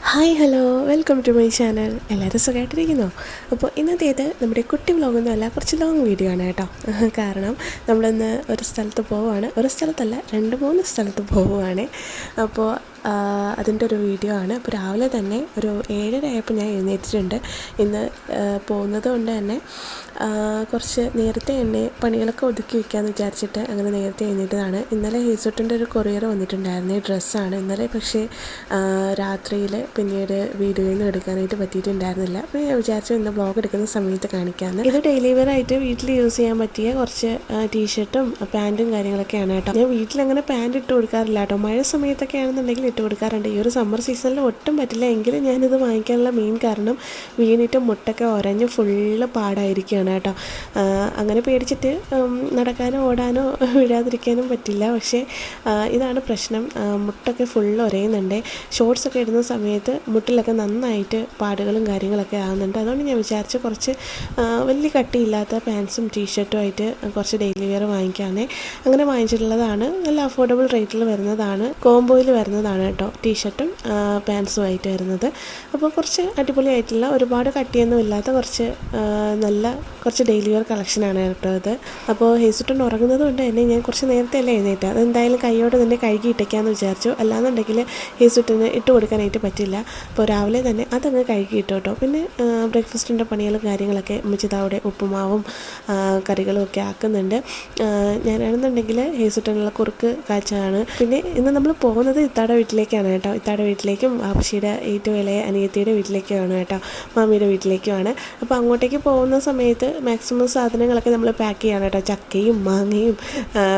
Hi hello welcome to my channel. എല്ലാവരും സുഖമായിട്ടിരിക്കുന്നോ? അപ്പോൾ ഇന്നത്തേത് നമ്മുടെ കുട്ടി വ്ളോഗൊന്നും അല്ല, കുറച്ച് ലോങ് വീഡിയോ ആണ് കേട്ടോ. കാരണം നമ്മളിന്ന് ഒരു സ്ഥലത്ത് പോവുകയാണ്, ഒരു സ്ഥലത്തല്ല 2-3 സ്ഥലത്ത് പോവുകയാണ്. അപ്പോൾ അതിൻ്റെ ഒരു വീഡിയോ ആണ്. അപ്പോൾ രാവിലെ തന്നെ ഒരു 7:30 ആയപ്പോൾ ഞാൻ എഴുന്നേറ്റിട്ടുണ്ട്. ഇന്ന് പോകുന്നത് കൊണ്ട് തന്നെ കുറച്ച് നേരത്തെ തന്നെ പണികളൊക്കെ ഒതുക്കി വയ്ക്കാമെന്ന് വിചാരിച്ചിട്ട് അങ്ങനെ നേരത്തെ എഴുന്നേറ്റതാണ്. ഇന്നലെ ഹേസൂട്ടിൻ്റെ ഒരു കൊറിയർ വന്നിട്ടുണ്ടായിരുന്നു, ഈ ഡ്രസ്സാണ്. ഇന്നലെ പക്ഷേ രാത്രിയിൽ പിന്നീട് വീഡിയോയിൽ നിന്ന് എടുക്കാനായിട്ട് പറ്റിയിട്ടുണ്ടായിരുന്നില്ല. അപ്പോൾ ഞാൻ വിചാരിച്ചു ഇന്ന് വ്ളോഗ് എടുക്കുന്ന സമയത്ത് കാണിക്കാമെന്ന്. ഇത് ഡെയിലി വെയർ ആയിട്ട് വീട്ടിൽ യൂസ് ചെയ്യാൻ പറ്റിയ കുറച്ച് ടീഷർട്ടും പാൻറ്റും കാര്യങ്ങളൊക്കെയാണ് കേട്ടോ. ഞാൻ വീട്ടിലങ്ങനെ പാൻറ്റ് ഇട്ട് കൊടുക്കാറില്ല കേട്ടോ. മഴ സമയത്തൊക്കെ ആണെന്നുണ്ടെങ്കിൽ ഇട്ട് കൊടുക്കാറുണ്ട്. ഈ ഒരു സമ്മർ സീസണിൽ ഒട്ടും പറ്റില്ല. എങ്കിലും ഞാനിത് വാങ്ങിക്കാനുള്ള മെയിൻ കാരണം വീണിട്ട് മുട്ടൊക്കെ ഉരഞ്ഞ് ഫുള്ള് പാടായിരിക്കുകയാണ് കേട്ടോ. അങ്ങനെ പേടിച്ചിട്ട് നടക്കാനോ ഓടാനോ വിടാതിരിക്കാനും പറ്റില്ല. പക്ഷേ ഇതാണ് പ്രശ്നം, മുട്ടൊക്കെ ഫുള്ള് ഉരയുന്നുണ്ട്. ഷോർട്സൊക്കെ ഇടുന്ന സമയത്ത് മുട്ടിലൊക്കെ നന്നായിട്ട് പാടുകളും കാര്യങ്ങളൊക്കെ ആകുന്നുണ്ട്. അതുകൊണ്ട് ഞാൻ വിചാരിച്ചു കുറച്ച് വലിയ കട്ടിയില്ലാത്ത പാൻസും ടീഷർട്ടും ആയിട്ട് കുറച്ച് ഡെയിലി വെയർ വാങ്ങിക്കാമെന്നേ. അങ്ങനെ വാങ്ങിച്ചിട്ടുള്ളതാണ്. നല്ല അഫോർഡബിൾ റേറ്റിൽ വരുന്നതാണ്, കോംബോയിൽ വരുന്നതാണ് കേട്ടോ, ടീഷർട്ടും പാൻസും ആയിട്ട് വരുന്നത്. അപ്പോൾ കുറച്ച് അടിപൊളിയായിട്ടുള്ള, ഒരുപാട് കട്ടിയൊന്നും ഇല്ലാത്ത കുറച്ച് ഡെയിലി വെയർ കളക്ഷനാണ് കേട്ടോ ഇത്. അപ്പോൾ ഹേസൂട്ടൻ ഉറങ്ങുന്നത് കൊണ്ട് തന്നെ ഞാൻ കുറച്ച് നേരത്തെ അല്ലേ എഴുന്നേറ്റ്. അതെന്തായാലും കൈയോടെ തന്നെ കഴുകി ഇട്ടേക്കാമെന്ന് വിചാരിച്ചു. അല്ലാന്നുണ്ടെങ്കിൽ ഹേസൂട്ടന് ഇട്ട് കൊടുക്കാനായിട്ട് പറ്റില്ല. അപ്പോൾ രാവിലെ തന്നെ അതങ്ങ് കഴുകി ഇട്ടു കേട്ടോ. പിന്നെ ബ്രേക്ക്ഫാസ്റ്റിൻ്റെ പണികളും കാര്യങ്ങളൊക്കെ ഉമ്മച്ചിതാവിടെ ഉപ്പുമാവും കറികളും ഒക്കെ ആക്കുന്നുണ്ട്. ഞാനാണെന്നുണ്ടെങ്കിൽ ഹേസൂട്ടനുള്ള കുറുക്ക് കാച്ചാണ്. പിന്നെ ഇന്ന് നമ്മൾ പോകുന്നത് ഇത്താടെ വീട്ടിലേക്കാണ് കേട്ടോ. ഇത്താടെ വീട്ടിലേക്കും വാപ്പച്ചിയുടെ ഏറ്റവും ഇളയ അനിയത്തിയുടെ വീട്ടിലേക്കുമാണ് കേട്ടോ, മാമിയുടെ വീട്ടിലേക്കുമാണ്. അപ്പോൾ അങ്ങോട്ടേക്ക് പോകുന്ന സമയത്ത് മാക്സിമം സാധനങ്ങളൊക്കെ നമ്മൾ പാക്ക് ചെയ്യണം കേട്ടോ. ചക്കയും മാങ്ങയും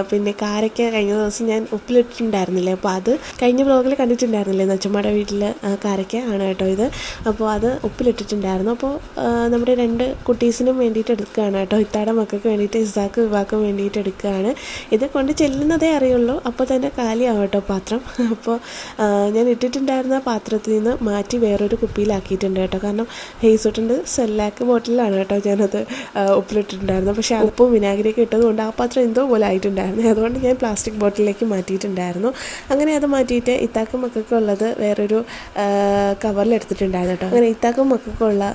പിന്നെ കാരയ്ക്ക കഴിഞ്ഞ ദിവസം ഞാൻ ഉപ്പിലിട്ടിട്ടുണ്ടായിരുന്നില്ലേ, അപ്പോൾ അത് കഴിഞ്ഞ വ്ളോഗിൽ കണ്ടിട്ടുണ്ടായിരുന്നില്ലേ, നച്ചമ്മയുടെ വീട്ടിൽ കാരയ്ക്ക ആണ് കേട്ടോ ഇത്. അപ്പോൾ അത് ഉപ്പിലിട്ടിട്ടുണ്ടായിരുന്നു. അപ്പോൾ നമ്മുടെ 2 കുട്ടീസിനും വേണ്ടിയിട്ട് എടുക്കുകയാണ് കേട്ടോ. ഇത്താടെ മക്കൾക്ക് വേണ്ടിയിട്ട്, ഇസാക്ക് വിവാക്കും വേണ്ടിയിട്ട് എടുക്കുകയാണ്. ഇത് കൊണ്ട് ചെല്ലുന്നതേ അറിയുള്ളൂ, അപ്പോൾ തന്നെ കാലിയാവും കേട്ടോ പാത്രം. അപ്പോൾ ഞാൻ ഇട്ടിട്ടുണ്ടായിരുന്ന പാത്രത്തിൽ നിന്ന് മാറ്റി വേറൊരു കുപ്പിയിലാക്കിയിട്ടുണ്ട് കേട്ടോ. കാരണം ഹേസൂട്ടിൻ്റെ സെല്ലാക്ക് ബോട്ടിലാണ് കേട്ടോ ഞാനത് ഉപ്പിലിട്ടിട്ടുണ്ടായിരുന്നു. പക്ഷേ ഉപ്പും വിനാഗിരിയൊക്കെ ഇട്ടതുകൊണ്ട് ആ പാത്രം എന്തോ പോലെ ആയിട്ടുണ്ടായിരുന്നു. അതുകൊണ്ട് ഞാൻ പ്ലാസ്റ്റിക് ബോട്ടിലേക്ക് മാറ്റിയിട്ടുണ്ടായിരുന്നു. അങ്ങനെ അത് മാറ്റിയിട്ട് ഇത്താക്കും മക്കൾക്കും ഉള്ളത് വേറൊരു കവറിൽ എടുത്തിട്ടുണ്ടായിരുന്നു കേട്ടോ. അങ്ങനെ ഇത്താക്കും മക്കൾക്കുള്ള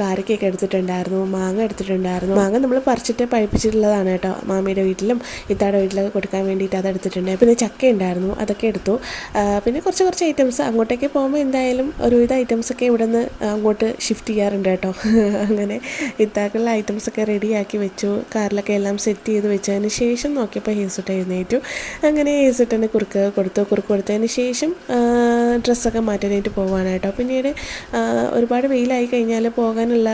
കാരക്കൊക്കെ എടുത്തിട്ടുണ്ടായിരുന്നു, മാങ്ങ എടുത്തിട്ടുണ്ടായിരുന്നു. മാങ്ങ നമ്മൾ പറിച്ചിട്ട് പഴിപ്പിച്ചിട്ടുള്ളതാണ് കേട്ടോ. മാമിയുടെ വീട്ടിലും ഇത്താടെ വീട്ടിലൊക്കെ കൊടുക്കാൻ വേണ്ടിയിട്ട് അത് എടുത്തിട്ടുണ്ട്. പിന്നെ ചക്ക ഉണ്ടായിരുന്നു, അതൊക്കെ എടുത്തു. പിന്നെ കുറച്ച് ഐറ്റംസ് അങ്ങോട്ടേക്ക് പോകുമ്പോൾ എന്തായാലും ഒരുവിധ ഐറ്റംസൊക്കെ ഇവിടെ നിന്ന് അങ്ങോട്ട് ഷിഫ്റ്റ് ചെയ്യാറുണ്ട് കേട്ടോ. അങ്ങനെ ഇത്താക്കുള്ള ഐറ്റംസൊക്കെ റെഡിയാക്കി വെച്ചു. കാറിലൊക്കെ എല്ലാം സെറ്റ് ചെയ്ത് വെച്ചതിന് ശേഷം നോക്കിയപ്പോൾ ഹേസൂട്ട് എഴുന്നേറ്റു. അങ്ങനെ ഹേസൂട്ടിന് കുറുക്ക് കൊടുത്തതിന് ശേഷം ഡ്രസ്സൊക്കെ മാറ്റാനായിട്ട് പോവുകയാണ് കേട്ടോ. പിന്നീട് ഒരുപാട് വെയിലായി കഴിഞ്ഞാൽ പോകാനുള്ള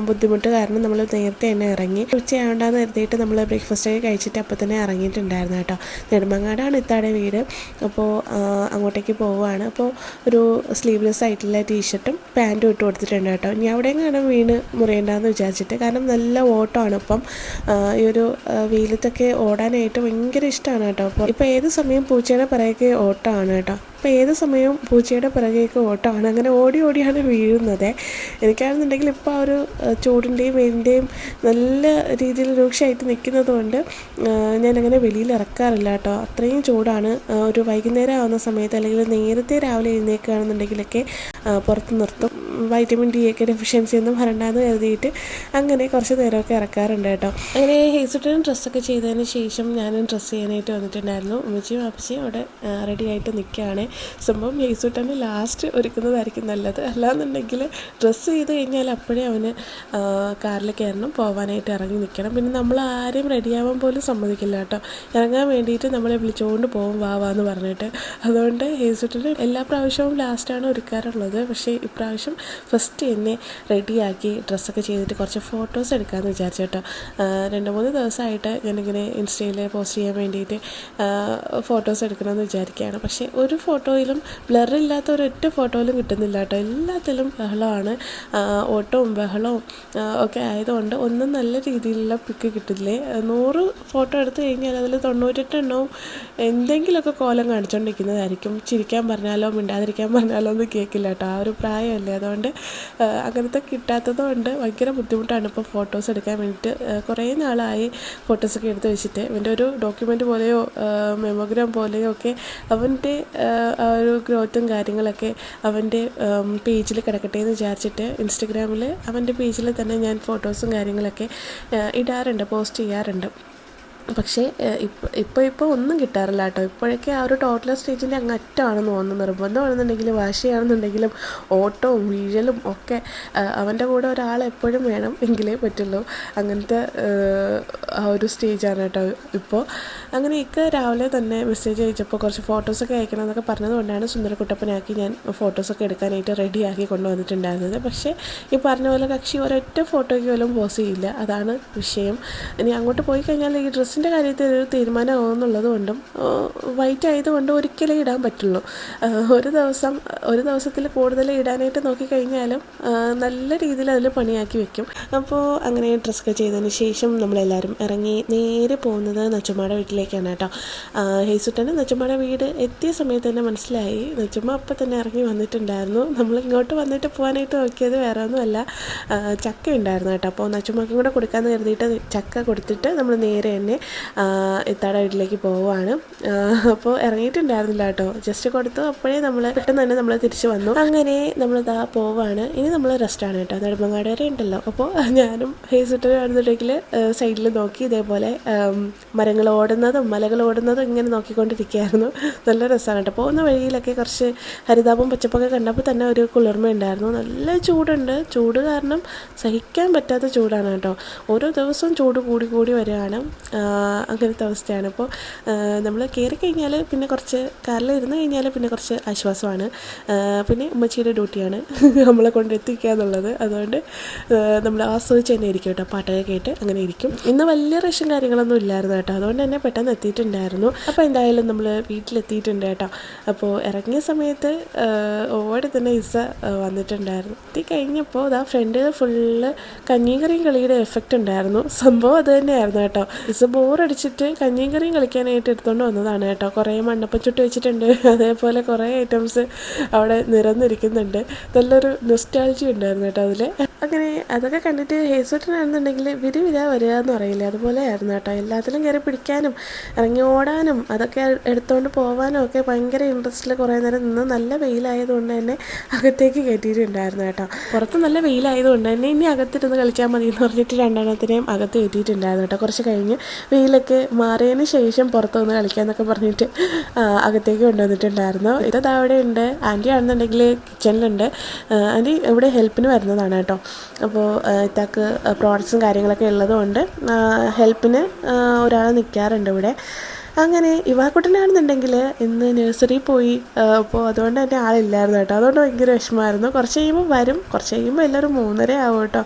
ബുദ്ധിമുട്ട് കാരണം നമ്മൾ നേരത്തെ തന്നെ ഇറങ്ങി. ഉച്ചയാവണ്ടെന്ന് കരുതിയിട്ട് നമ്മൾ ബ്രേക്ക്ഫാസ്റ്റൊക്കെ കഴിച്ചിട്ട് അപ്പോൾ തന്നെ ഇറങ്ങിയിട്ടുണ്ടായിരുന്നു കേട്ടോ. നെടുമങ്ങാടാണ് ഇത്താടെ വീട്. അപ്പോൾ അങ്ങോട്ടേക്ക് പോവുകയാണ്. അപ്പോൾ ഒരു സ്ലീവ്ലെസ് ആയിട്ടുള്ള ടീഷർട്ടും പാൻറ്റും ഇട്ട് കൊടുത്തിട്ടുണ്ട് കേട്ടോ. ഇനി അവിടെയും കാണാൻ വീണ് മുറിയേണ്ടെന്ന് വിചാരിച്ചിട്ട്. കാരണം നല്ല ഓട്ടമാണ് ഇപ്പം. ഈ ഒരു വെയിലത്തൊക്കെ ഓടാനായിട്ട് ഭയങ്കര ഇഷ്ടമാണ് കേട്ടോ. അപ്പോൾ ഇപ്പോൾ ഏത് സമയം പൂച്ചയുടെ പിറകെ ഓട്ടമാണ് കേട്ടോ. അപ്പോൾ ഏത് സമയവും പൂച്ചയുടെ പിറകേക്ക് ഓട്ടമാണ്. അങ്ങനെ ഓടിയാണ് വീഴുന്നത്. എനിക്കാണെന്നുണ്ടെങ്കിൽ ഇപ്പോൾ ആ ഒരു ചൂടിൻ്റെയും വെയിലിൻ്റെയും നല്ല രീതിയിൽ രൂക്ഷമായിട്ട് നിൽക്കുന്നത് കൊണ്ട് ഞാനങ്ങനെ വെളിയിൽ ഇറക്കാറില്ല കേട്ടോ. അത്രയും ചൂടാണ്. ഒരു വൈകുന്നേരം ആവുന്ന സമയത്ത് അല്ലെങ്കിൽ നേരത്തെ രാവിലെ എഴുന്നേൽക്കുകയാണെന്നുണ്ടെങ്കിലൊക്കെ പുറത്ത് നിർത്തും. വൈറ്റമിൻ ഡി ഒക്കെ ഡെഫിഷ്യൻസി ഒന്നും വരണ്ടാന്ന് കരുതിയിട്ട് അങ്ങനെ കുറച്ച് നേരമൊക്കെ ഇറക്കാറുണ്ട് കേട്ടോ. അങ്ങനെ ഹേസൂട്ടിനും ഡ്രസ്സൊക്കെ ചെയ്തതിന് ശേഷം ഞാനും ഡ്രസ്സ് ചെയ്യാനായിട്ട് വന്നിട്ടുണ്ടായിരുന്നു. ഉമ്മച്ചിയും വാപ്പച്ചിയും അവിടെ റെഡി ആയിട്ട് നിൽക്കുകയാണ്. സംഭവം ഹേസൂട്ടന് ലാസ്റ്റ് ഒരുക്കുന്നതായിരിക്കും നല്ലത്. അല്ലാന്നുണ്ടെങ്കിൽ ഡ്രസ്സ് ചെയ്ത് കഴിഞ്ഞാൽ അപ്പോഴേ അവന് കാറിൽ കയറണം, പോകാനായിട്ട് ഇറങ്ങി നിൽക്കണം. പിന്നെ നമ്മൾ ആരെയും റെഡിയാവാൻ പോലും സമ്മതിക്കില്ല കേട്ടോ. ഇറങ്ങാൻ വേണ്ടിയിട്ട് നമ്മളെ വിളിച്ചുകൊണ്ട് പോകും വാന്ന് പറഞ്ഞിട്ട്. അതുകൊണ്ട് ഹേസൂട്ടന് എല്ലാ പ്രാവശ്യവും ലാസ്റ്റാണ് ഒരുക്കാറുള്ളത്. പക്ഷേ ഇപ്രാവശ്യം ഫസ്റ്റ് എന്നെ റെഡിയാക്കി ഡ്രസ്സൊക്കെ ചെയ്തിട്ട് കുറച്ച് ഫോട്ടോസ് എടുക്കാമെന്ന് വിചാരിച്ചു കേട്ടോ. 2-3 ദിവസമായിട്ട് ഞാനിങ്ങനെ ഇൻസ്റ്റയിൽ പോസ്റ്റ് ചെയ്യാൻ വേണ്ടിയിട്ട് ഫോട്ടോസ് എടുക്കണമെന്ന് വിചാരിക്കുകയാണ്. പക്ഷേ ഒരു ഫോട്ടോയിലും ബ്ലറില്ലാത്ത ഒരൊറ്റ ഫോട്ടോയിലും കിട്ടുന്നില്ല കേട്ടോ. എല്ലാത്തിലും ബഹളമാണ്, ഓട്ടവും ബഹളവും ഒക്കെ ആയതുകൊണ്ട് ഒന്നും നല്ല രീതിയിലുള്ള പിക്ക് കിട്ടില്ലേ. 100 ഫോട്ടോ എടുത്തു കഴിഞ്ഞാൽ അതിൽ 98 എണ്ണവും എന്തെങ്കിലുമൊക്കെ കോലം കാണിച്ചുകൊണ്ടിരിക്കുന്നതായിരിക്കും. ചിരിക്കാൻ പറഞ്ഞാലോ മിണ്ടാതിരിക്കാൻ പറഞ്ഞാലോ ഒന്നും കേൾക്കില്ല കേട്ടോ. ആ ഒരു പ്രായമല്ലേ. അതുകൊണ്ട് അതുകൊണ്ട് അങ്ങനത്തെ കിട്ടാത്തത് കൊണ്ട് ഭയങ്കര ബുദ്ധിമുട്ടാണ് ഇപ്പോൾ ഫോട്ടോസ് എടുക്കാൻ വേണ്ടിയിട്ട്. കുറേ നാളായി ഫോട്ടോസൊക്കെ എടുത്ത് വെച്ചിട്ട്. ഇവൻ്റെ ഒരു ഡോക്യുമെൻ്റ് പോലെയോ മെമ്മോഗ്രാം പോലെയോ ഒക്കെ അവൻ്റെ ആ ഒരു ഗ്രോത്തും കാര്യങ്ങളൊക്കെ അവൻ്റെ പേജിൽ കിടക്കട്ടെ എന്ന് വിചാരിച്ചിട്ട് ഇൻസ്റ്റഗ്രാമിൽ അവൻ്റെ പേജിൽ തന്നെ ഞാൻ ഫോട്ടോസും കാര്യങ്ങളൊക്കെ ഇടാറുണ്ട്, പോസ്റ്റ് ചെയ്യാറുണ്ട്. പക്ഷേ ഇപ്പോൾ ഒന്നും കിട്ടാറില്ല കേട്ടോ. ഇപ്പോഴൊക്കെ ആ ഒരു ടോട്ടൽ സ്റ്റേജിൻ്റെ അങ്ങ് അറ്റമാണെന്ന് തോന്നുന്നു. നിർബന്ധമാണെന്നുണ്ടെങ്കിലും വാശിയാണെന്നുണ്ടെങ്കിലും ഓട്ടവും വീഴലും ഒക്കെ അവൻ്റെ കൂടെ ഒരാൾ എപ്പോഴും വേണം എങ്കിലേ പറ്റുള്ളൂ. അങ്ങനത്തെ ആ ഒരു സ്റ്റേജാണ് കേട്ടോ ഇപ്പോൾ. അങ്ങനെ രാവിലെ തന്നെ മെസ്സേജ് അയച്ചപ്പോൾ കുറച്ച് ഫോട്ടോസൊക്കെ അയക്കണം എന്നൊക്കെ പറഞ്ഞതുകൊണ്ടാണ് സുന്ദരക്കുട്ടപ്പനാക്കി ഞാൻ ഫോട്ടോസൊക്കെ എടുക്കാനായിട്ട് റെഡിയാക്കി കൊണ്ടുവന്നിട്ടുണ്ടായിരുന്നത്. പക്ഷേ ഈ പറഞ്ഞ പോലെ കക്ഷി ഒരൊറ്റ ഫോട്ടോയ്ക്ക് പോലും പോസ്റ്റ് ചെയ്യില്ല. അതാണ് വിഷയം. ഇനി അങ്ങോട്ട് പോയി കഴിഞ്ഞാൽ ഈ ഡ്രസ്സിൻ്റെ കാര്യത്തിൽ ഒരു തീരുമാനമാകുന്നുള്ളത് കൊണ്ടും വൈറ്റ് ആയതുകൊണ്ട് ഒരിക്കലേ ഇടാൻ പറ്റുള്ളൂ. ഒരു ദിവസത്തിൽ കൂടുതൽ ഇടാനായിട്ട് നോക്കിക്കഴിഞ്ഞാലും നല്ല രീതിയിൽ അതിൽ പണിയാക്കി വെക്കും. അപ്പോൾ അങ്ങനെ ഡ്രസ്സൊക്കെ ചെയ്തതിന് ശേഷം നമ്മളെല്ലാവരും ഇറങ്ങി നേരെ പോകുന്നത് നച്ചുമ്മയുടെ വീട്ടിലേക്കാണ് കേട്ടോ. ഹേസുട്ടന് നച്ചുമ്മയുടെ വീട് എത്തിയ സമയത്ത് തന്നെ മനസ്സിലായി. നച്ചുമ്മ അപ്പം തന്നെ ഇറങ്ങി വന്നിട്ടുണ്ടായിരുന്നു. നമ്മൾ ഇങ്ങോട്ട് വന്നിട്ട് പോകാനായിട്ട് നോക്കിയത് വേറെ ഒന്നുമല്ല, ചക്ക ഉണ്ടായിരുന്നു കേട്ടോ. അപ്പോൾ നച്ചുമ്മക്കും കൂടെ കൊടുക്കാമെന്ന് കരുതിയിട്ട് ചക്ക കൊടുത്തിട്ട് നമ്മൾ നേരെ തന്നെ ഇത്താടെ വീട്ടിലേക്ക് പോവുകയാണ്. അപ്പോൾ ഇറങ്ങിയിട്ടുണ്ടായിരുന്നില്ല കേട്ടോ, ജസ്റ്റ് കൊടുത്തു. അപ്പോഴേ പെട്ടെന്ന് തന്നെ നമ്മൾ തിരിച്ചു വന്നു. അങ്ങനെ നമ്മളിതാ പോവാണ്. ഇനി നമ്മൾ റെസ്റ്റാണ് കേട്ടോ. നെടുമങ്ങാട് വരെ ഉണ്ടല്ലോ. അപ്പോൾ ഞാനും ഹേസുട്ടനും ആണെന്നുണ്ടെങ്കിൽ സൈഡിൽ നോക്കി ഇതേപോലെ മരങ്ങൾ ഓടുന്നതും മലകൾ ഓടുന്നതും ഇങ്ങനെ നോക്കിക്കൊണ്ടിരിക്കുകയായിരുന്നു. നല്ല രസമാണ് കേട്ടോ. പോകുന്ന വഴിയിലൊക്കെ കുറച്ച് ഹരിതാപം പച്ചപ്പൊക്കെ കണ്ടപ്പോൾ തന്നെ ഒരു കുളിർമയുണ്ടായിരുന്നു. നല്ല ചൂടുണ്ട്. ചൂട് കാരണം സഹിക്കാൻ പറ്റാത്ത ചൂടാണ് കേട്ടോ. ഓരോ ദിവസവും ചൂട് കൂടി കൂടി വരികയാണ്. അങ്ങനത്തെ അവസ്ഥയാണ്. ഇപ്പോൾ നമ്മൾ കയറി കഴിഞ്ഞാൽ പിന്നെ കുറച്ച് കാറിലിരുന്ന് കഴിഞ്ഞാൽ പിന്നെ കുറച്ച് ആശ്വാസമാണ്. പിന്നെ ഉമ്മച്ചിയുടെ ഡ്യൂട്ടിയാണ് നമ്മളെ കൊണ്ട് എത്തിക്കുക എന്നുള്ളത്. അതുകൊണ്ട് നമ്മൾ ആസ്വദിച്ച് തന്നെ ഇരിക്കും കേട്ടോ. പാട്ടൊക്കെ കേട്ട് അങ്ങനെ ഇരിക്കും. ഇന്ന് വലിയ റഷും കാര്യങ്ങളൊന്നും ഇല്ലായിരുന്നു കേട്ടോ. അതുകൊണ്ട് തന്നെ പെട്ടെന്ന് എത്തിയിട്ടുണ്ടായിരുന്നു. അപ്പോൾ എന്തായാലും നമ്മൾ വീട്ടിലെത്തിയിട്ടുണ്ട് കേട്ടോ. അപ്പോൾ ഇറങ്ങിയ സമയത്ത് ഓടി തന്നെ ഇസ വന്നിട്ടുണ്ടായിരുന്നു. എത്തിക്കഴിഞ്ഞപ്പോൾ ഇതാ ഫ്രണ്ടിൽ ഫുള്ള് കഞ്ഞിയും കറിയും കളിയുടെ എഫക്റ്റ് ഉണ്ടായിരുന്നു. സംഭവം അത് തന്നെയായിരുന്നു കേട്ടോ. ഇസ ബോറടിച്ചിട്ട് കഞ്ഞിയും കറിയും കളിക്കാനായിട്ട് എടുത്തുകൊണ്ട് വന്നതാണ് കേട്ടോ. കുറേ മണ്ണപ്പം ചുട്ട് വെച്ചിട്ടുണ്ട്. അതേപോലെ കുറേ ഐറ്റംസ് അവിടെ നിരന്നിരിക്കുന്നുണ്ട്. നല്ലൊരു നൊസ്റ്റാൾജി ഉണ്ടായിരുന്നു കേട്ടോ അതിൽ. അങ്ങനെ അതൊക്കെ കണ്ടിട്ട് ഹേസുട്ടനാണെന്നുണ്ടെങ്കിൽ വിരിവിര വരിക എന്ന് പറയില്ല, അതുപോലെ ആയിരുന്നു കേട്ടോ. എല്ലാത്തിലും കയറി പിടിക്കാനും ഇറങ്ങി ഓടാനും അതൊക്കെ എടുത്തുകൊണ്ട് പോകാനും ഒക്കെ ഭയങ്കര ഇൻട്രസ്റ്റിൽ കുറേ നേരം നിന്ന്. നല്ല വെയിലായതുകൊണ്ട് തന്നെ അകത്തേക്ക് കയറ്റിയിട്ടുണ്ടായിരുന്നു കേട്ടോ. പുറത്ത് നല്ല വെയിലായതുകൊണ്ട് തന്നെ ഇനി അകത്തിരുന്ന് കളിച്ചാൽ മതി എന്ന് പറഞ്ഞിട്ട് രണ്ടെണ്ണത്തിനെയും അകത്ത് കയറ്റിയിട്ടുണ്ടായിരുന്നു കേട്ടോ. കുറച്ച് കഴിഞ്ഞ് വെയിലൊക്കെ മാറിയതിന് ശേഷം പുറത്ത് വന്ന് കളിക്കാമെന്നൊക്കെ പറഞ്ഞിട്ട് അകത്തേക്ക് കൊണ്ടുവന്നിട്ടുണ്ടായിരുന്നു. ഇതാ അവിടെ ഉണ്ട്. ആൻറ്റി ആണെന്നുണ്ടെങ്കിൽ കിച്ചണിലുണ്ട്. ആൻറ്റി ഇവിടെ ഹെൽപ്പിന് വരുന്നതാണ് കേട്ടോ. അപ്പോൾ ഇത്താക്ക് പ്രോഡക്ട്സും കാര്യങ്ങളൊക്കെ ഉള്ളതുകൊണ്ട് ഹെൽപ്പിന് ഒരാൾ നിൽക്കാറുണ്ട് ഇവിടെ. അങ്ങനെ ഇവാക്കുട്ടനാണെന്നുണ്ടെങ്കിൽ ഇന്ന് നഴ്സറി പോയി. അപ്പോൾ അതുകൊണ്ട് തന്നെ ആളില്ലായിരുന്നു കേട്ടോ. അതുകൊണ്ട് ഭയങ്കര വിഷമമായിരുന്നു. കുറച്ച് കഴിയുമ്പോൾ വരും. കുറച്ച് കഴിയുമ്പോൾ എല്ലാവരും 3:30 ആവും കേട്ടോ.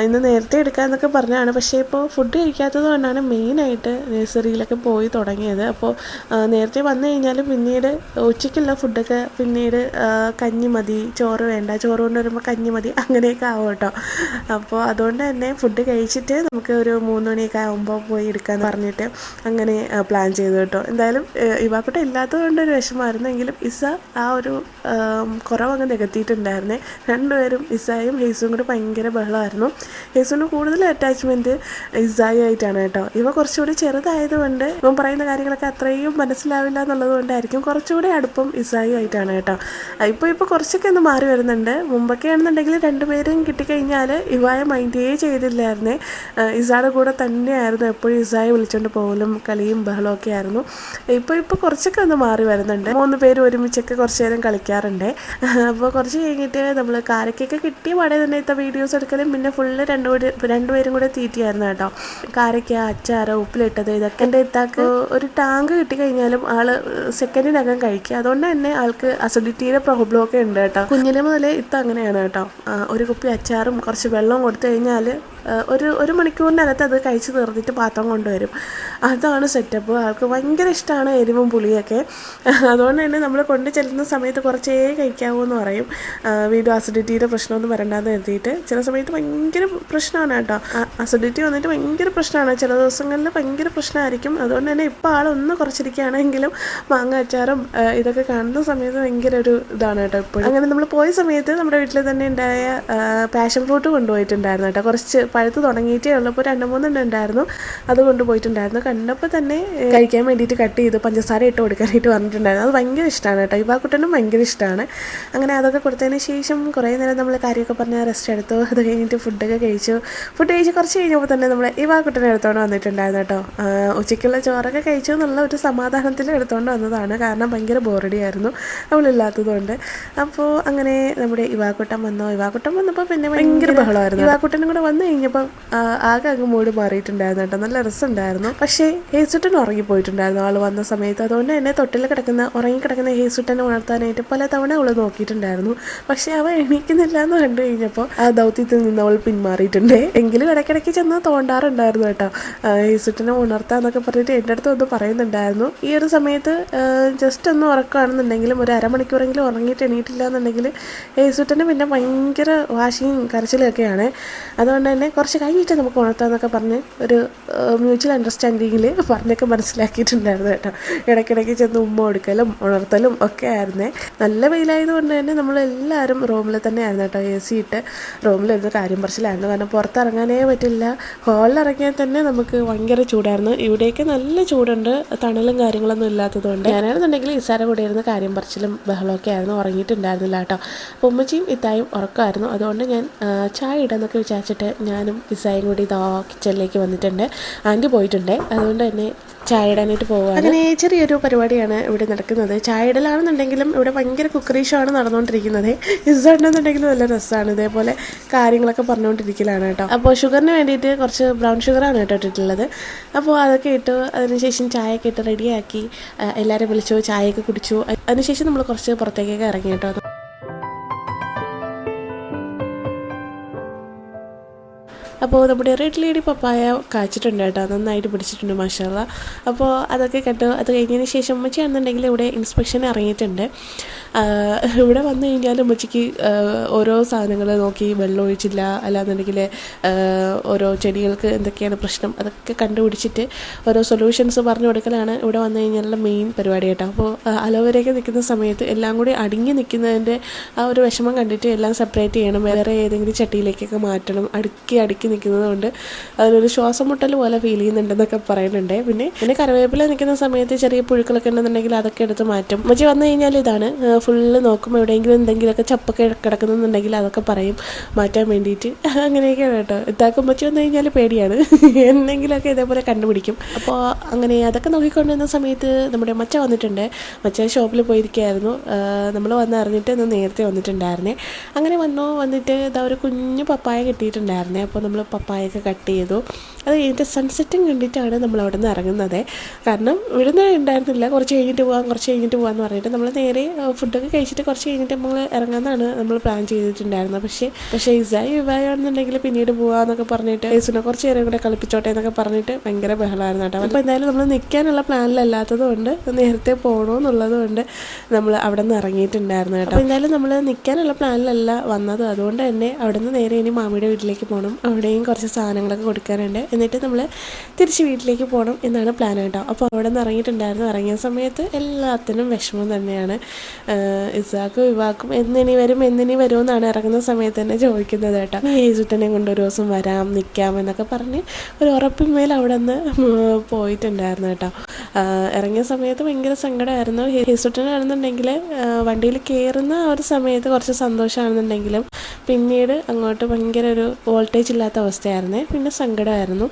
ഇന്ന് നേരത്തെ എടുക്കാമെന്നൊക്കെ പറഞ്ഞാണ്. പക്ഷേ ഇപ്പോൾ ഫുഡ് കഴിക്കാത്തത് കൊണ്ടാണ് മെയിനായിട്ട് നഴ്സറിയിലൊക്കെ പോയി തുടങ്ങിയത്. അപ്പോൾ നേരത്തെ വന്നു കഴിഞ്ഞാൽ പിന്നീട് ഉച്ചയ്ക്കുള്ള ഫുഡൊക്കെ പിന്നീട് കഞ്ഞി മതി, ചോറ് വേണ്ട, ചോറ് കൊണ്ട് വരുമ്പോൾ കഞ്ഞി മതി, അങ്ങനെയൊക്കെ ആവും കേട്ടോ. അപ്പോൾ അതുകൊണ്ട് തന്നെ ഫുഡ് കഴിച്ചിട്ട് നമുക്ക് ഒരു 3 മണിയൊക്കെ ആകുമ്പോൾ പോയി എടുക്കാമെന്ന് പറഞ്ഞിട്ട് അങ്ങനെ പ്ലാൻ ചെയ്തു കേട്ടോ. എന്തായാലും ഇവാക്കുട്ട ഇല്ലാത്തത് കൊണ്ടൊരു വിഷമമായിരുന്നെങ്കിലും ഇസ ആ ഒരു കുറവങ്ങ് നികത്തിയിട്ടുണ്ടായിരുന്നേ. രണ്ടുപേരും ഇസായും ഹേസും കൂടി ഭയങ്കര ബഹളമായിരുന്നു. ഹേസുവിന് കൂടുതൽ അറ്റാച്ച്മെൻറ്റ് ഇസായി ആയിട്ടാണ് കേട്ടോ. ഇവ കുറച്ചുകൂടി ചെറുതായതുകൊണ്ട് ഇവൻ പറയുന്ന കാര്യങ്ങളൊക്കെ അത്രയും മനസ്സിലാവില്ല എന്നുള്ളത് കൊണ്ടായിരിക്കും കുറച്ചുകൂടി അടുപ്പം ഇസായി ആയിട്ടാണ് കേട്ടോ. ഇപ്പോൾ കുറച്ചൊക്കെ ഒന്ന് മാറി വരുന്നുണ്ട്. മുമ്പൊക്കെ ആണെന്നുണ്ടെങ്കിൽ രണ്ടുപേരും കിട്ടിക്കഴിഞ്ഞാൽ ഇവായ മൈൻഡേ ചെയ്തില്ലായിരുന്നേ. ഇസായുടെ കൂടെ തന്നെയായിരുന്നു എപ്പോഴും. ഇസായെ വിളിച്ചുകൊണ്ട് പോകലും കളിയും ബഹളവും ഒക്കെ ആയിരുന്നു. ഇപ്പോൾ കുറച്ചൊക്കെ ഒന്ന് മാറി വരുന്നുണ്ട്. 3 പേര് ഒരുമിച്ചൊക്കെ കുറച്ച് നേരം കളിക്കാറുണ്ട്. അപ്പോൾ കുറച്ച് കഴിഞ്ഞിട്ട് നമ്മൾ കാരക്കൊക്കെ കിട്ടിയ പാടെ തന്നെ ഇത്ത വീഡിയോസ് എടുക്കലും പിന്നെ ഫുള്ള് രണ്ടുപേരും കൂടെ തീറ്റിയായിരുന്നു കേട്ടോ. കാരക്ക, അച്ചാറ്, ഉപ്പിലിട്ടത്, ഇതൊക്കെ എൻ്റെ ഇത്താക്ക് ഒരു ടാങ്ക് കിട്ടിക്കഴിഞ്ഞാലും ആൾ സെക്കൻഡിനകം കഴിക്കുക. അതുകൊണ്ട് തന്നെ ആൾക്ക് അസിഡിറ്റിയുടെ പ്രോബ്ലം ഒക്കെ ഉണ്ട് കേട്ടോ. കുഞ്ഞിലെ മുതലേ ഇത്ത അങ്ങനെയാണ് കേട്ടോ. ഒരു കുപ്പി അച്ചാറും കുറച്ച് വെള്ളവും കൊടുത്തു കഴിഞ്ഞാൽ ഒരു മണിക്കൂറിനകത്ത് അത് കഴിച്ച് തീർന്നിട്ട് പാത്രം കൊണ്ടുവരും. അതാണ് സെറ്റപ്പ്. ആൾക്ക് ഭയങ്കര ഇഷ്ടമാണ് എരിവും പുളിയൊക്കെ. അതുകൊണ്ട് തന്നെ നമ്മൾ കൊണ്ട് ചെല്ലുന്ന സമയത്ത് കുറച്ചേ കഴിക്കാവൂ എന്ന് പറയും. വീണ്ടും അസിഡിറ്റിയുടെ പ്രശ്നമൊന്നും വരണ്ടെന്ന് കരുതിയിട്ട്. ചില സമയത്ത് ഭയങ്കര പ്രശ്നമാണ് കേട്ടോ. അസിഡിറ്റി വന്നിട്ട് ഭയങ്കര പ്രശ്നമാണ്. ചില ദിവസങ്ങളിൽ ഭയങ്കര പ്രശ്നമായിരിക്കും. അതുകൊണ്ട് തന്നെ ഇപ്പോൾ ആളൊന്ന് കുറച്ചിരിക്കുകയാണെങ്കിലും മാങ്ങ അച്ചാറും ഇതൊക്കെ കാണുന്ന സമയത്ത് ഭയങ്കര ഒരു ഇതാണ് കേട്ടോ ഇപ്പോഴും. അങ്ങനെ നമ്മൾ പോയ സമയത്ത് നമ്മുടെ വീട്ടിൽ തന്നെ ഉണ്ടായ പാഷൻ ഫ്രൂട്ട് കൊണ്ടുപോയിട്ടുണ്ടായിരുന്നു കേട്ടോ. കുറച്ച് പഴുത്ത് തുടങ്ങിയിട്ടേ ഉള്ളപ്പോൾ 2-3 ഉണ്ടായിരുന്നു. അത് കൊണ്ടുപോയിട്ടുണ്ടായിരുന്നു. കണ്ടപ്പോൾ തന്നെ കഴിക്കാൻ വേണ്ടിയിട്ട് കട്ട് ചെയ്ത് പഞ്ചസാര ഇട്ട് കൊടുക്കാനായിട്ട് പറഞ്ഞിട്ടുണ്ടായിരുന്നു. അത് ഭയങ്കര ഇഷ്ടമാണ് കേട്ടോ. ഇവാക്കുട്ടനും ഭയങ്കര ഇഷ്ടമാണ്. അങ്ങനെ അതൊക്കെ കൊടുത്തതിന് ശേഷം കുറേ നേരം നമ്മൾ കാര്യമൊക്കെ പറഞ്ഞ് റെസ്റ്റ് എടുത്തു. അത് കഴിഞ്ഞിട്ട് ഫുഡൊക്കെ കഴിച്ചു. ഫുഡ് കഴിച്ച് കുറച്ച് കഴിഞ്ഞപ്പോൾ തന്നെ നമ്മൾ ഇവാക്കുട്ടനെ എടുത്തുകൊണ്ട് വന്നിട്ടുണ്ടായിരുന്നു കേട്ടോ. ഉച്ചയ്ക്കുള്ള ചോറൊക്കെ കഴിച്ചു എന്നുള്ള ഒരു സമാധാനത്തിൽ എടുത്തുകൊണ്ട് വന്നതാണ്. കാരണം ഭയങ്കര ബോറടിയായിരുന്നു അവളില്ലാത്തതുകൊണ്ട്. അപ്പോൾ അങ്ങനെ നമ്മുടെ ഇവാക്കുട്ടൻ വന്നപ്പോൾ പിന്നെ ഭയങ്കര ബഹളമായിരുന്നു. ഇവാക്കുട്ടനും കൂടെ വന്നു കഴിഞ്ഞപ്പോൾ ആകെ അങ്ങ് മൂഡ് മാറിയിട്ടുണ്ടായിരുന്നു കേട്ടോ. നല്ല രസമുണ്ടായിരുന്നു. പക്ഷേ ഹേസുട്ടൻ ഉറങ്ങിപ്പോയിട്ടുണ്ടായിരുന്നു ആൾ വന്ന സമയത്ത്. അതുകൊണ്ട് തന്നെ തൊട്ടിൽ ഉറങ്ങിക്കിടക്കുന്ന ഹേസുട്ടനെ ഉണർത്താനായിട്ട് പല തവണ അവൾ നോക്കിയിട്ടുണ്ടായിരുന്നു. പക്ഷേ അവ എണീക്കുന്നില്ല എന്ന് കണ്ടു കഴിഞ്ഞപ്പോൾ ആ ദൗത്യത്തിൽ നിന്ന് അവൾ പിന്മാറിയിട്ടുണ്ട്. എങ്കിലും ഇടയ്ക്കിടയ്ക്ക് ചെന്ന് തോണ്ടാറുണ്ടായിരുന്നു കേട്ടോ. ഹേസുട്ടനെ ഉണർത്താന്നൊക്കെ പറഞ്ഞിട്ട് എൻ്റെ അടുത്ത് ഒന്ന് പറയുന്നുണ്ടായിരുന്നു. ഈ ഒരു സമയത്ത് ജസ്റ്റ് ഒന്ന് ഉറക്കുകയാണെന്നുണ്ടെങ്കിലും ഒരു അരമണിക്കൂറെങ്കിലും ഉറങ്ങിയിട്ട് എണീറ്റില്ല എന്നുണ്ടെങ്കിൽ ഹേസുട്ടന് പിന്നെ ഭയങ്കര വാശിയും കരച്ചിലൊക്കെയാണ്. അതുകൊണ്ട് തന്നെ കുറച്ച് കഴിഞ്ഞിട്ട് നമുക്ക് ഉണർത്താമെന്നൊക്കെ പറഞ്ഞ് ഒരു മ്യൂച്വൽ അണ്ടർസ്റ്റാൻഡിങ്ങിൽ പറഞ്ഞൊക്കെ മനസ്സിലാക്കിയിട്ടുണ്ടായിരുന്നു കേട്ടോ. ഇടയ്ക്കിടയ്ക്ക് ചെന്ന് ഉമ്മ കൊടുക്കലും ഉണർത്തലും ഒക്കെ ആയിരുന്നേ. നല്ല വെയിലായതുകൊണ്ട് തന്നെ നമ്മളെല്ലാവരും റൂമിൽ തന്നെ ആയിരുന്നു കേട്ടോ. AC ഇട്ട് റൂമിലിരുന്ന് കാര്യം പറച്ചിലായിരുന്നു. കാരണം പുറത്തിറങ്ങാനേ പറ്റില്ല. ഹാളിലിറങ്ങിയാൽ തന്നെ നമുക്ക് ഭയങ്കര ചൂടായിരുന്നു. ഇവിടേക്ക് നല്ല ചൂടുണ്ട്, തണലും കാര്യങ്ങളൊന്നും ഇല്ലാത്തതുകൊണ്ട്. ഞാനാണെന്നുണ്ടെങ്കിൽ ഇസാര കൂടെ ഇരുന്ന് കാര്യം പറച്ചിലും ബഹളമൊക്കെ ആയിരുന്നു. ഉറങ്ങിയിട്ടുണ്ടായിരുന്നില്ല കേട്ടോ. അപ്പോൾ ഉമ്മച്ചിയും ഇത്തായും ഉറക്കമായിരുന്നു. അതുകൊണ്ട് ഞാൻ ചായ ഇടാന്നൊക്കെ വിചാരിച്ചിട്ട് ഞാനും ഇസായും കൂടി ഇതാ കിച്ചണിലേക്ക് വന്നിട്ടുണ്ട്. ആൻറ്റി പോയിട്ടുണ്ട്. അതുകൊണ്ട് തന്നെ ചായ ഇടാനായിട്ട് പോവുക. അങ്ങനെ ചെറിയൊരു പരിപാടിയാണ് ഇവിടെ നടക്കുന്നത്. ചായ ഇടലാണെന്നുണ്ടെങ്കിലും ഇവിടെ ഭയങ്കര കുക്കറി ഷോ ആണ് നടന്നുകൊണ്ടിരിക്കുന്നത്. ഇസുണ്ടെന്നുണ്ടെങ്കിലും നല്ല രസമാണ്. ഇതേപോലെ കാര്യങ്ങളൊക്കെ പറഞ്ഞുകൊണ്ടിരിക്കലാണ് കേട്ടോ. അപ്പോൾ ഷുഗറിന് വേണ്ടിയിട്ട് കുറച്ച് ബ്രൗൺ ഷുഗറാണ് കേട്ടോ ഇട്ടിട്ടുള്ളത്. അപ്പോൾ അതൊക്കെ ഇട്ടു. അതിനുശേഷം ചായയൊക്കെ ഇട്ട് റെഡിയാക്കി എല്ലാവരും വിളിച്ചു. ചായയൊക്കെ കുടിച്ചു. അതിനുശേഷം നമ്മൾ കുറച്ച് പുറത്തേക്കൊക്കെ ഇറങ്ങി കേട്ടോ. അപ്പോൾ നമ്മുടെ റെഡ് ലേഡി പപ്പായ കാച്ചിട്ടുണ്ട് കേട്ടോ. നന്നായിട്ട് പിടിച്ചിട്ടുണ്ട് മാഷാഅല്ലാ. അപ്പോൾ അതൊക്കെ കണ്ടു. അത് കഴിഞ്ഞതിന് ശേഷം ഉമ്മച്ചിയാണെന്നുണ്ടെങ്കിൽ ഇവിടെ ഇൻസ്പെക്ഷൻ ഇറങ്ങിയിട്ടുണ്ട്. ഇവിടെ വന്നു കഴിഞ്ഞാൽ ഉമ്മച്ചിക്ക് ഓരോ സാധനങ്ങൾ നോക്കി വെള്ളം ഒഴിച്ചില്ല, അല്ലാന്നുണ്ടെങ്കിൽ ഓരോ ചെടികൾക്ക് എന്തൊക്കെയാണ് പ്രശ്നം അതൊക്കെ കണ്ടുപിടിച്ചിട്ട് ഓരോ സൊല്യൂഷൻസ് പറഞ്ഞു കൊടുക്കലാണ് ഇവിടെ വന്നു കഴിഞ്ഞാലുള്ള മെയിൻ പരിപാടി കേട്ടോ. അപ്പോൾ അലോവേരയൊക്കെ നിൽക്കുന്ന സമയത്ത് എല്ലാം കൂടി അടുങ്ങി നിൽക്കുന്നതിൻ്റെ ആ ഒരു വിഷമം കണ്ടിട്ട് എല്ലാം സെപ്പറേറ്റ് ചെയ്യണം. വേറെ ഏതെങ്കിലും ചട്ടിയിലേക്കൊക്കെ മാറ്റണം. അടുക്കി നിൽക്കുന്നത് കൊണ്ട് അതിനൊരു ശ്വാസം മുട്ടൽ പോലെ ഫീൽ ചെയ്യുന്നുണ്ടെന്നൊക്കെ പറയുന്നുണ്ട്. പിന്നെ കറിവേപ്പില നിൽക്കുന്ന സമയത്ത് ചെറിയ പുഴുക്കളൊക്കെ ഉണ്ടെന്നുണ്ടെങ്കിൽ അതൊക്കെ എടുത്ത് മാറ്റും. ഉമ്മച്ചി വന്നു കഴിഞ്ഞാൽ ഇതാണ് ഫുള്ള് നോക്കുമ്പോൾ എവിടെയെങ്കിലും എന്തെങ്കിലുമൊക്കെ ചപ്പൊക്കെ കിടക്കുന്നുണ്ടെങ്കിൽ അതൊക്കെ പറയും മാറ്റാൻ വേണ്ടിയിട്ട്. അങ്ങനെയൊക്കെയാണ് കേട്ടോ. ഇത്താക്കും ഉമ്മച്ചി വന്നു കഴിഞ്ഞാൽ പേടിയാണ്. എന്തെങ്കിലുമൊക്കെ ഇതേപോലെ കണ്ടുപിടിക്കും. അപ്പോൾ അങ്ങനെ അതൊക്കെ നോക്കിക്കൊണ്ടിരുന്ന സമയത്ത് നമ്മുടെ മച്ച വന്നിട്ടുണ്ട്. മച്ച ഷോപ്പിൽ പോയിരിക്കുകയായിരുന്നു. നമ്മൾ വന്നറിഞ്ഞിട്ട് ഇന്ന് നേരത്തെ വന്നിട്ടുണ്ടായിരുന്നേ. അങ്ങനെ വന്നിട്ട് ഇതാ ഒരു കുഞ്ഞു പപ്പായ കിട്ടിയിട്ടുണ്ടായിരുന്നേ. അപ്പോൾ നമ്മൾ പപ്പായൊക്കെ കട്ട് ചെയ്തു. അത് കഴിഞ്ഞിട്ട് സൺസെറ്റും കണ്ടിട്ടാണ് നമ്മൾ അവിടെ നിന്ന് ഇറങ്ങുന്നത്. കാരണം ഇവിടുന്ന് ഉണ്ടായിരുന്നില്ല, കുറച്ച് കഴിഞ്ഞിട്ട് പോകാമെന്ന് പറഞ്ഞിട്ട് നമ്മൾ നേരെ ഫുഡൊക്കെ കഴിച്ചിട്ട് കുറച്ച് കഴിഞ്ഞിട്ട് നമ്മൾ ഇറങ്ങാമെന്നാണ് നമ്മൾ പ്ലാൻ ചെയ്തിട്ടുണ്ടായിരുന്നത്. പക്ഷേ ഇവായാണെന്നുണ്ടെങ്കിൽ പിന്നീട് പോകാമെന്നൊക്കെ പറഞ്ഞിട്ട് യേസുനെ കുറച്ച് നേരം കൂടെ കളിപ്പിച്ചോട്ടെ എന്നൊക്കെ പറഞ്ഞിട്ട് ഭയങ്കര ബഹളമായിരുന്നു കേട്ടോ. അപ്പോൾ എന്തായാലും നമ്മൾ നിൽക്കാനുള്ള പ്ലാനിലല്ലാത്തത് കൊണ്ട് നേരത്തെ പോകണമെന്നുള്ളത് കൊണ്ട് നമ്മൾ അവിടെ നിന്ന് ഇറങ്ങിയിട്ടുണ്ടായിരുന്നു കേട്ടോ. അപ്പോൾ എന്തായാലും നമ്മൾ നിൽക്കാനുള്ള പ്ലാനിലല്ല വന്നത്. അതുകൊണ്ട് തന്നെ അവിടെ നിന്ന് നേരെ ഇനി മാമിയുടെ വീട്ടിലേക്ക് പോകണം. അവിടെയും കുറച്ച് സാധനങ്ങളൊക്കെ കൊടുക്കാനുണ്ട്. എന്നിട്ട് നമ്മൾ തിരിച്ച് വീട്ടിലേക്ക് പോകണം എന്നാണ് പ്ലാൻ കേട്ടോ. അപ്പോൾ അവിടെ നിന്ന് ഇറങ്ങിയിട്ടുണ്ടായിരുന്നു. ഇറങ്ങിയ സമയത്ത് എല്ലാത്തിനും വിഷമം തന്നെയാണ്. ഇസാക്കും ഇവാക്കും എന്നിനി വരും എന്നാണ് ഇറങ്ങുന്ന സമയത്ത് തന്നെ ചോദിക്കുന്നത് കേട്ടോ. ഹേസുട്ടനെ കൊണ്ട് ഒരു ദിവസം വരാം നിൽക്കാം എന്നൊക്കെ പറഞ്ഞ് ഒരു ഉറപ്പിന്മേൽ അവിടെ നിന്ന് പോയിട്ടുണ്ടായിരുന്നു കേട്ടോ. ഇറങ്ങിയ സമയത്ത് ഭയങ്കര സങ്കടമായിരുന്നു. ഹേസുട്ടനാണെന്നുണ്ടെങ്കിൽ വണ്ടിയിൽ കയറുന്ന ആ ഒരു സമയത്ത് കുറച്ച് സന്തോഷമാണെന്നുണ്ടെങ്കിലും പിന്നീട് അങ്ങോട്ട് ഭയങ്കര ഒരു വോൾട്ടേജ് ഇല്ലാത്ത അവസ്ഥയായിരുന്നേ. പിന്നെ സങ്കടമായിരുന്നു.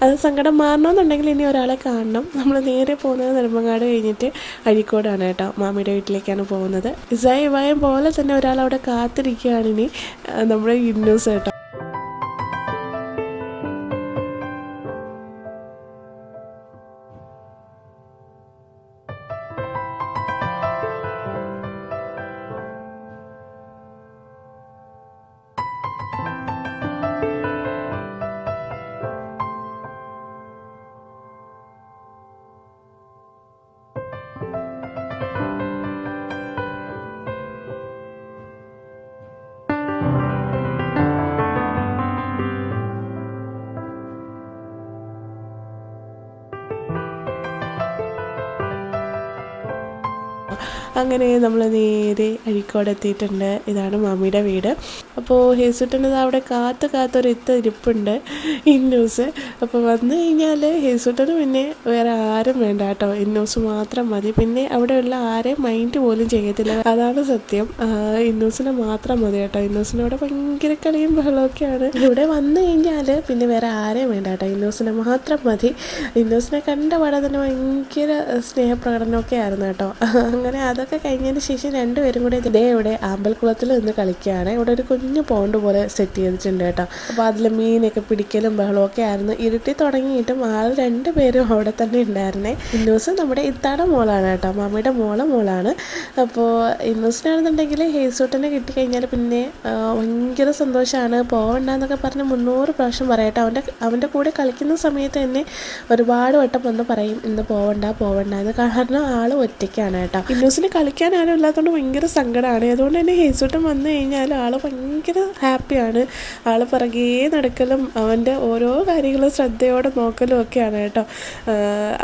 അത് സങ്കടം മാറണമെന്നുണ്ടെങ്കിൽ ഇനി ഒരാളെ കാണണം. നമ്മൾ നേരെ പോകുന്നത് നെടുമങ്ങാട് കഴിഞ്ഞിട്ട് അഴീക്കോടാണ് കേട്ടോ. മാമിയുടെ വീട്ടിലേക്കാണ് പോകുന്നത്. ഇവായും പോലെ തന്നെ ഒരാളവിടെ കാത്തിരിക്കുകയാണ് ഇനി നമ്മുടെ ന്യൂസ് കേട്ടോ. അങ്ങനെ നമ്മൾ നേരെ അഴീക്കോട് എത്തിയിട്ടുണ്ട്. ഇതാണ് മമ്മിയുടെ വീട്. അപ്പോൾ ഹേസൂട്ടനത് അവിടെ കാത്തൊരു ഇരിപ്പുണ്ട് ഇന്നൂസ്. അപ്പോൾ വന്നു കഴിഞ്ഞാൽ ഹേസൂട്ടന് പിന്നെ വേറെ ആരും വേണ്ട കേട്ടോ, ഇന്നൂസ് മാത്രം മതി. പിന്നെ അവിടെയുള്ള ആരെയും മൈൻഡ് പോലും ചെയ്യത്തില്ല, അതാണ് സത്യം. ഇന്നൂസിനെ മാത്രം മതി കേട്ടോ. ഇന്നൂസിനോട് ഭയങ്കര കളിയും ബഹളമൊക്കെയാണ്. ഇവിടെ വന്നു കഴിഞ്ഞാൽ പിന്നെ വേറെ ആരെയും വേണ്ട കേട്ടോ, ഇന്നൂസിനെ മാത്രം മതി. ഇന്നൂസിനെ കണ്ട പാടെ തന്നെ ഭയങ്കര സ്നേഹപ്രകടനമൊക്കെ ആയിരുന്നു കേട്ടോ. അങ്ങനെ അതൊക്കെ കഴിഞ്ഞതിന് ശേഷം രണ്ടുപേരും കൂടെ ഇതേ ഇവിടെ ആമ്പൽക്കുളത്തിൽ നിന്ന് കളിക്കുകയാണ്. ഇവിടെ ഒരു കുഞ്ഞു പോണ്ട് പോലെ സെറ്റ് ചെയ്തിട്ടുണ്ട് കേട്ടോ. അപ്പോൾ അതിൽ മീനൊക്കെ പിടിക്കലും ബഹളമൊക്കെ ആയിരുന്നു. ഇരുട്ടി തുടങ്ങിയിട്ടും രണ്ടുപേരും അവിടെ തന്നെ ഉണ്ടായിരുന്നേ. ഇന്നൂസ് നമ്മുടെ ഇത്താടെ മോളാണ് കേട്ടോ, മമ്മിയുടെ മോളാണ്. അപ്പോൾ ഇന്നൂസിനാണെന്നുണ്ടെങ്കിൽ ഹേസൂട്ടനെ കിട്ടിക്കഴിഞ്ഞാൽ പിന്നെ ഭയങ്കര സന്തോഷമാണ്. പോവണ്ടെന്നൊക്കെ പറഞ്ഞ് 300 പ്രാവശ്യം പറയട്ടെ. അവൻ്റെ കൂടെ കളിക്കുന്ന സമയത്ത് തന്നെ ഒരുപാട് വട്ടം വന്ന് പറയും ഇന്ന് പോവണ്ട എന്ന്. കാരണം ആൾ ഒറ്റയ്ക്കാണ് കേട്ടോ. ഇന്നൂസിന് കളിക്കാൻ ആരും ഇല്ലാത്തതുകൊണ്ട് ഭയങ്കര സങ്കടമാണ്. അതുകൊണ്ട് തന്നെ ഹേസൂട്ടൻ വന്നു കഴിഞ്ഞാൽ ആൾ ഭയങ്കര ഹാപ്പിയാണ്. ആൾ പിറകേ നടക്കലും അവൻ്റെ ഓരോ കാര്യങ്ങളും ശ്രദ്ധയോടെ നോക്കലും ഒക്കെയാണ് കേട്ടോ.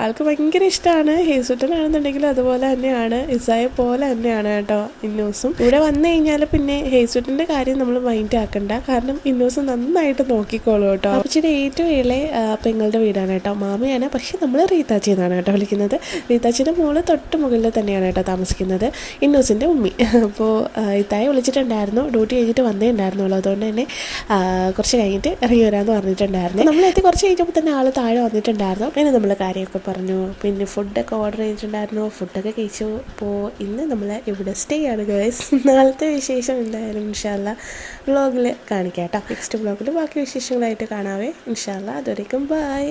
ആൾക്ക് ഭയങ്കര ഇഷ്ടമാണ്. ഹേസൂട്ടനാണെന്നുണ്ടെങ്കിൽ അതുപോലെ തന്നെയാണ്, ഇസായെ പോലെ തന്നെയാണ് കേട്ടോ ഇന്നൂസും. ഇവിടെ വന്നു കഴിഞ്ഞാൽ പിന്നെ ഹേസൂട്ടൻ്റെ കാര്യം നമ്മൾ മൈൻഡ് ആക്കണ്ട, കാരണം ഇന്നൂസ് നന്നായിട്ട് നോക്കിക്കോളൂ കേട്ടോ. അപ്പച്ചിയുടെ ഏറ്റവും ഇളയ പെങ്ങളുടെ വീടാണ് കേട്ടോ, മാമയാണ്. പക്ഷെ നമ്മൾ റീതാച്ചി എന്നാണ് കേട്ടോ വിളിക്കുന്നത്. റീതാച്ചിയുടെ മോള് തൊട്ട് മുകളിൽ തന്നെയാണ് കേട്ടോ താമസിക്കുന്നത്, ഇന്നൂസിൻ്റെ ഉമ്മി. അപ്പോൾ ഇത്തായെ വിളിച്ചിട്ടുണ്ടായിരുന്നു, ഡ്യൂട്ടി കഴിഞ്ഞിട്ട് വന്നേ ഉണ്ടായിരുന്നുള്ളൂ. അതുകൊണ്ട് തന്നെ കുറച്ച് കഴിഞ്ഞിട്ട് ഇറങ്ങി വരാമെന്ന് പറഞ്ഞിട്ടുണ്ടായിരുന്നു. നമ്മളെത്തി കുറച്ച് കഴിഞ്ഞപ്പോൾ തന്നെ ആൾ താഴെ വന്നിട്ടുണ്ടായിരുന്നു. പിന്നെ നമ്മൾ കാര്യമൊക്കെ പറഞ്ഞു, പിന്നെ ഫുഡൊക്കെ ഓർഡർ ചെയ്തിട്ടുണ്ടായിരുന്നു, ഫുഡൊക്കെ കഴിച്ചു. അപ്പോൾ ഇന്ന് നമ്മൾ ഇവിടെ സ്റ്റേ ആണ് ഗൈസ്. നാളത്തെ വിശേഷം എന്തായാലും ഇൻഷാ അല്ലാ വ്ളോഗിൽ കാണിക്കാം കേട്ടോ. നെക്സ്റ്റ് വ്ളോഗിൽ ബാക്കി വിശേഷങ്ങളായിട്ട് കാണാവേ ഇൻഷാ അല്ലാ. അതുവരേക്കും ബൈ.